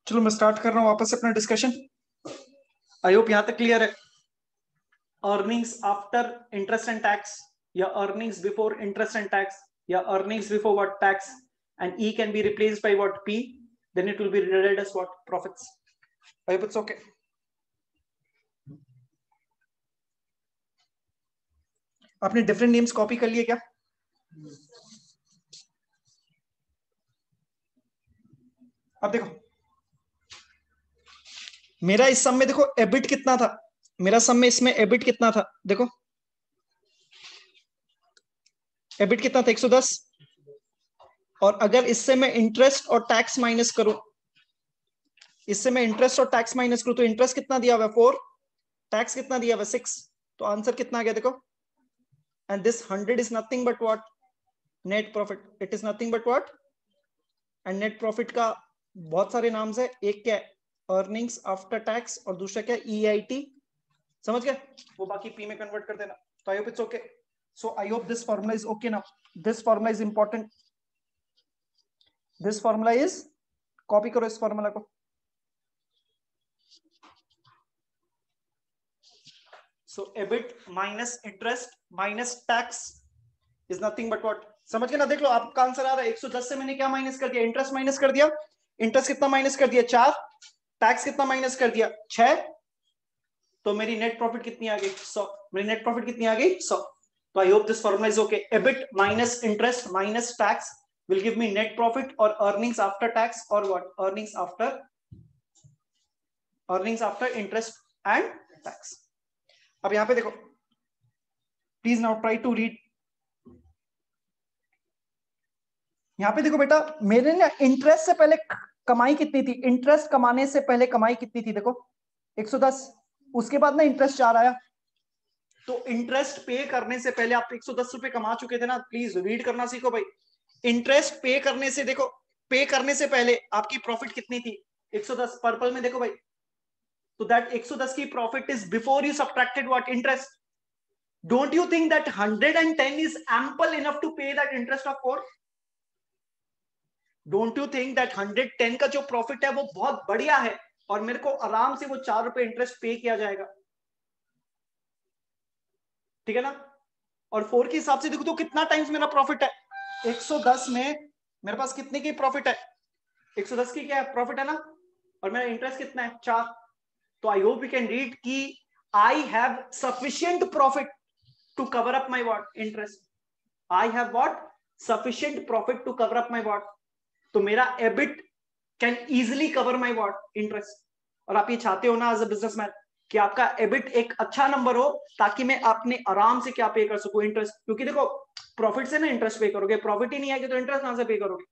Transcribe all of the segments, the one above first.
चलो मैं स्टार्ट कर रहा हूं वापस से अपना डिस्कशन। आई होप यहां तक क्लियर है। Earnings after interest and tax या earnings before interest and tax या earnings before what tax and E can be replaced by what P, then it will be read as what profits. I hope it's okay. आपने different names copy कर लिए क्या? अब देखो मेरा इस सम में देखो एबिट कितना था, मेरा सम में इसमें एबिट कितना था, देखो एबिट कितना था 110, और अगर इससे मैं इंटरेस्ट और टैक्स माइनस करूं, इससे मैं इंटरेस्ट और टैक्स माइनस करूं तो इंटरेस्ट कितना दिया हुआ है 4, टैक्स कितना दिया हुआ है 6, तो आंसर कितना आ गया देखो। And this 100 is nothing but what, net profit. It is nothing but what, and net profit का बहुत सारे नाम है, एक क्या है अर्निंग्स आफ्टर टैक्स और दूसरा क्या EIT, समझ गए? वो बाकी पी में कन्वर्ट कर देना। तो I hope it's okay. So I hope this formula is okay now. This formula is important, this formula is, copy करो इस फॉर्मूला को। So EBIT minus interest minus tax is nothing but what, समझ गए ना? देख लो आपका answer आ रहा है 110 से मैंने क्या माइनस कर दिया, इंटरेस्ट माइनस कर दिया। इंटरेस्ट कितना माइनस कर दिया 4, टैक्स कितना माइनस कर दिया 6, तो मेरी नेट प्रॉफिट कितनी आ गई 100। मेरी नेट प्रॉफिट कितनी आ गई 100। तो I hope this formula is okay. EBIT minus interest minus tax will give me net profit or earnings after tax or what, earnings after interest and tax। अब यहां पे देखो please now try to read. यहां पे देखो बेटा मेरे ना इंटरेस्ट से पहले कमाई कितनी थी, इंटरेस्ट कमाने से पहले कमाई कितनी थी देखो 110, उसके बाद ना इंटरेस्ट 4 आया, तो इंटरेस्ट पे करने से पहले आप 110 रुपए कमा चुके थे ना। प्लीज रीड करना सीखो भाई। इंटरेस्ट पे करने से, देखो पे करने से पहले आपकी प्रॉफिट कितनी थी 110, पर्पल में देखो भाई। तो दैट 110 की profit is before you subtracted what, interest. Don't you think that 110 is ample enough to pay that interest of 4? Don't you think that 110 का जो प्रॉफिट है वो बहुत बढ़िया है और मेरे को आराम से वो 4 रुपए इंटरेस्ट पे किया जाएगा, ठीक है ना? और 4 के हिसाब से देखो तो कितना टाइम्स मेरा प्रॉफिट है 110 में, मेरे पास कितने की प्रॉफिट है 110 की क्या प्रॉफिट है ना, और मेरा इंटरेस्ट कितना है 4। तो I hope you can read कि I have sufficient profit to cover up my what, interest. I have what, sufficient profit to cover up my what, तो मेरा EBIT can easily cover my what, interest. और आप ये चाहते हो ना as a businessman कि आपका एबिट एक अच्छा नंबर हो ताकि मैं अपने आराम से क्या पे कर सकूं, इंटरेस्ट। क्योंकि देखो प्रॉफिट से ना इंटरेस्ट पे करोगे, प्रॉफिट ही नहीं आएगी तो इंटरेस्ट कहां से पे करोगे?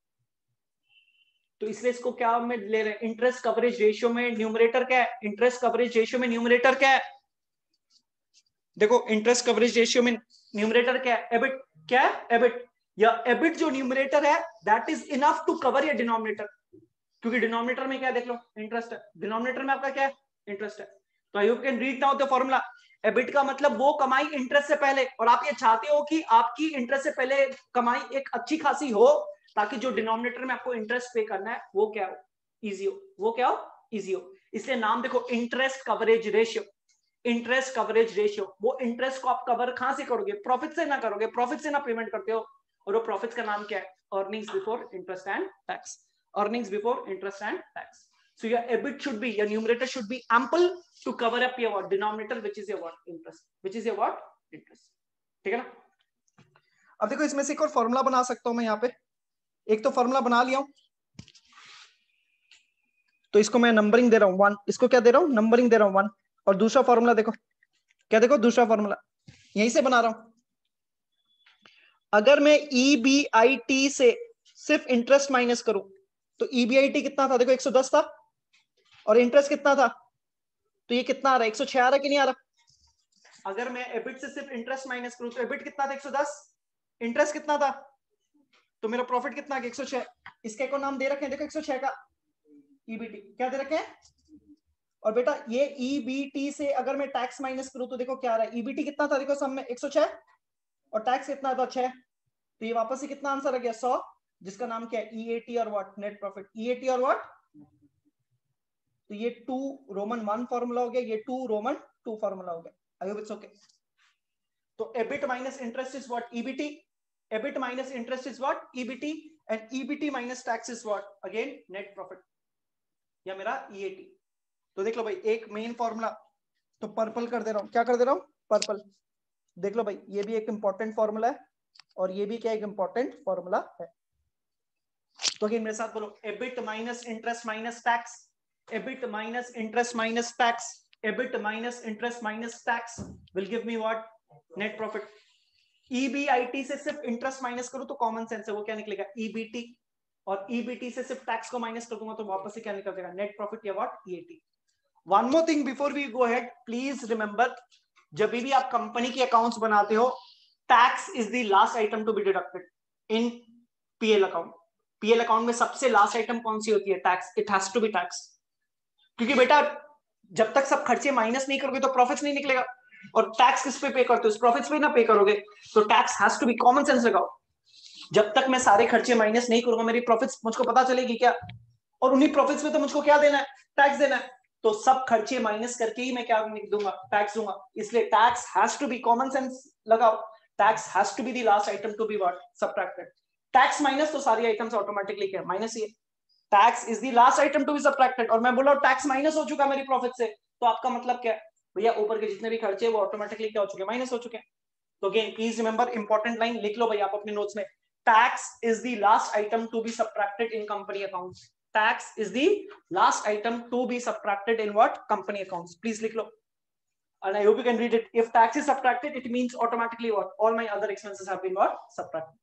तो इसलिए इसको क्या में ले रहे हैं, इंटरेस्ट कवरेज रेशियो में न्यूमरेटर क्या है, इंटरेस्ट कवरेज रेशियो में न्यूमरेटर क्या है, देखो इंटरेस्ट कवरेज रेशियो में न्यूमरेटर क्या है, एबिट। क्या है? एबिट। या एबिट जो न्यूमरेटर है that is enough to cover your denominator, क्योंकि डिनोमिनेटर में क्या है देख लो, इंटरेस्ट है, डिनोमिनेटर में आपका क्या है, इंटरेस्ट है। तो I hope can read now the formula. EBIT का मतलब वो कमाई इंटरेस्ट से पहले, और आप ये चाहते हो कि आपकी इंटरेस्ट से पहले कमाई एक अच्छी खासी हो ताकि जो डिनोमिनेटर में आपको इंटरेस्ट पे करना है वो क्या हो, इजी हो। वो क्या हो, इजी हो। इसलिए नाम देखो interest coverage ratio. Interest coverage ratio, वो इंटरेस्ट को आप कवर कहां से करोगे, प्रॉफिट से ना करोगे, प्रॉफिट से ना पेमेंट करते हो, और वो प्रॉफिट का नाम क्या है, earnings before interest and tax. earnings before interest and tax. So your EBIT should be, your numerator should be ample to cover up your what, denominator, which is your what, interest, which is your what, interest. ठीक है ना? अब देखो इसमें से एक और formula बना सकता हूं मैं यहाँ पे। एक तो फॉर्मूला बना लिया हूं, तो इसको मैं नंबरिंग दे रहा हूं 1, इसको क्या दे रहा हूं, नंबरिंग दे रहा हूं 1। और दूसरा फॉर्मूला देखो क्या, देखो दूसरा फॉर्मूला यहीं से बना रहा हूं। अगर मैं EBIT से सिर्फ इंटरेस्ट माइनस करूं तो EBIT कितना था, देखो 110 था, और इंटरेस्ट कितना था, तो ये कितना आ रहा है 106 आ रहा है कि नहीं आ रहा? अगर मैं एबिट से सिर्फ इंटरेस्ट माइनस करूं तो एबिट कितना था 110, इंटरेस्ट कितना था, तो मेरा प्रॉफिट कितना है 106। इसके को नाम दे रखे हैं देखो 106 का EBT, क्या दे रखे हैं, और बेटा ये ईबीटी से अगर मैं टैक्स माइनस करूं तो देखो क्या आ रहा है, ईबीटी कितना था देखो सब में 106 और टैक्स कितना था 6, तो ये वापस से कितना आंसर आ गया 100, जिसका नाम क्या है ईएटी और व्हाट नेट प्रॉफिट, ईएटी और व्हाट, तो ये 2 रोमन 1 फॉर्मूला हो गया, ये 2 रोमन 2 फॉर्मूला हो गया। I hope it's okay. तो EBIT minus interest is what EBT, EBIT minus interest is what EBT, and EBT minus tax is what again net profit या मेरा ईएटी। तो देख लो भाई एक मेन फॉर्मूला, तो पर्पल कर दे रहा हूं, क्या कर दे रहा हूं पर्पल, देख लो भाई ये भी एक इंपॉर्टेंट फॉर्मूला है और ये भी क्या एक इंपॉर्टेंट फॉर्मूला है। तो अगेन मेरे साथ बोलो, EBIT minus interest minus tax, EBIT minus interest minus tax, EBIT minus interest minus tax will give me what net profit. EBIT से सिर्फ इंटरेस्ट माइनस करूं तो कॉमन सेंस है वो क्या निकलेगा ईबीटी, और ईबीटी से सिर्फ टैक्स को माइनस कर दूंगा तो वापस से क्या निकल जाएगा नेट प्रॉफिट या what EAT. One more thing before we go ahead, please remember जब भी आप कंपनी के अकाउंट्स बनाते हो, tax is the last item to be deducted in PL account. PL account में सबसे लास्ट आइटम कौन सी होती है tax, it has to be tax, क्योंकि बेटा जब तक सब खर्चे माइनस नहीं करोगे तो प्रॉफिट्स नहीं निकलेगा, और टैक्स किस पे करते हो प्रॉफिट्स पे ना पे करोगे, तो tax has to be, common sense लगाओ, जब तक मैं सारे खर्चे माइनस नहीं करूंगा मेरी प्रॉफिट्स मुझको पता चलेगी क्या, और उन्हीं प्रॉफिट्स पे तो मुझको क्या देना है टैक्स देना है, तो सब खर्चे माइनस करके ही मैं क्या दूंगा टैक्स दूंगा, इसलिए tax has to be, common sense लगाओ, tax has to be the last item to be what subtracted, tax minus तो सारी आइटम्स ऑटोमेटिकली क्या माइनस ही है, tax is the last item to be subtracted, और मैं बोला टैक्स माइनस हो चुका मेरी प्रॉफिट से, तो आपका मतलब क्या है भैया ऊपर के जितने भी खर्चे वो ऑटोमेटिकली क्या हो चुके माइनस हो चुके हैं। तो again please remember important line लिख लो भाई आप अपने नोट्स में, tax is the last item to be subtracted in company accounts, tax is the last item to be subtracted in what company accounts, please लिख लो, and I hope you can read it. If tax is subtracted it means automatically what all my other expenses have been what subtracted.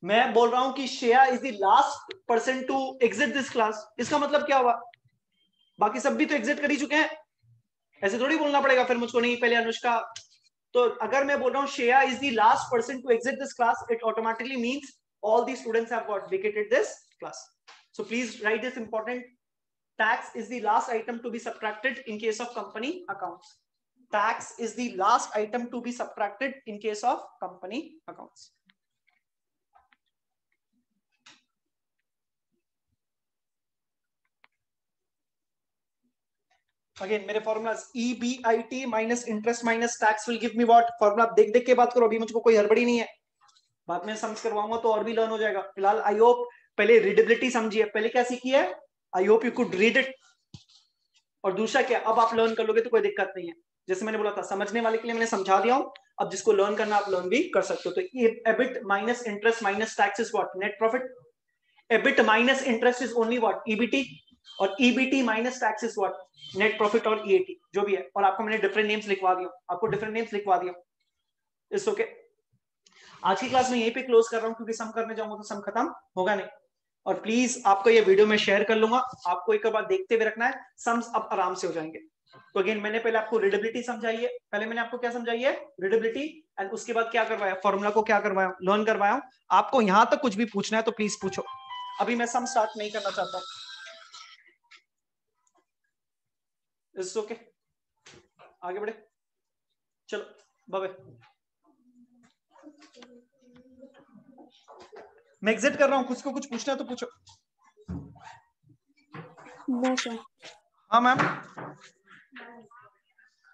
मैं बोल रहा हूं कि Shreya is the last person to exit this class, इसका मतलब क्या हुआ बाकी सब भी तो एग्जिट कर ही चुके हैं, ऐसे थोड़ी बोलना पड़ेगा फिर मुझको नहीं पहले अनुष्का, तो अगर मैं बोल रहा हूं Shreya is the last person to exit this class it automatically means all the students have got vacated this class. So please write this important, tax is the last item to be subtracted in case of company accounts, tax is the last item to be subtracted in case of company accounts. Again मेरे formulas EBIT minus interest minus tax will give me what, formula देख देख के बात करो, अभी मुझको कोई हड़बड़ी नहीं है, बाद में समझ करवाऊंगा तो और भी लर्न हो जाएगा, फिलहाल आई होप पहले रीडेबिलिटी समझिए, पहले क्या सीखी है आई hope you could read it, और दूसरा क्या अब आप लर्न कर लोगे तो कोई दिक्कत नहीं है, जैसे मैंने बोला था समझने वाले के लिए मैंने समझा दिया हूं, अब जिसको लर्न करना आप लर्न भी कर सकते हो। तो EBIT minus interest minus tax is what net profit, EBIT minus interest is only what EBT, और EBT minus tax is what net profit और ईएटी जो भी है, और आपको मैंने डिफरेंट नेम्स लिखवा दिया, आपको डिफरेंट नेम्स लिखवा दिया, इट्स ओके। आज की क्लास में यहीं पे क्लोज कर रहा हूं क्योंकि सम करने जाऊंगा तो सम खत्म होगा नहीं, और प्लीज आपको ये वीडियो में शेयर कर लूंगा, आपको एक बार देखते हुए रखना है, सम्स अब आराम से हो जाएंगे। तो अगेन मैंने पहले आपको रीडेबिलिटी समझाई है, पहले मैंने आपको क्या समझाई है रीडेबिलिटी, एंड उसके बाद क्या करवाया फॉर्मूला को क्या करवाया लर्न करवाया, आपको यहां तक कुछ भी पूछना है तो प्लीज पूछो, अभी मैं सम स्टार्ट नहीं करना चाहता हूं, इट्स ओके आगे बढ़े, चलो बाय बाय, मैं एग्जिट कर रहा हूं, कुछ को कुछ पूछना है तो पूछो। No sir. हाँ मैम,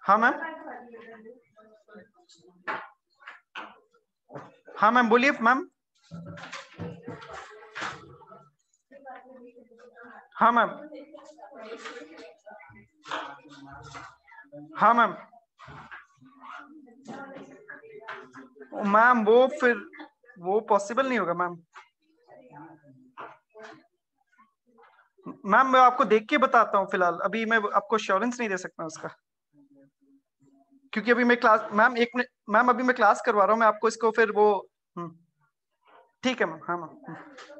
हाँ मैम, हाँ मैम बोलिए मैम, हाँ मैम, हाँ मैम, मैम वो फिर वो पॉसिबल नहीं होगा मैम, मैम मैं आपको देख के बताता हूँ फिलहाल, अभी मैं आपको श्योरेंस नहीं दे सकता उसका, क्योंकि अभी मैं क्लास मैम एक मिनट मैम अभी मैं क्लास करवा रहा हूँ, मैं आपको इसको फिर वो ठीक है मैम, हाँ मैम।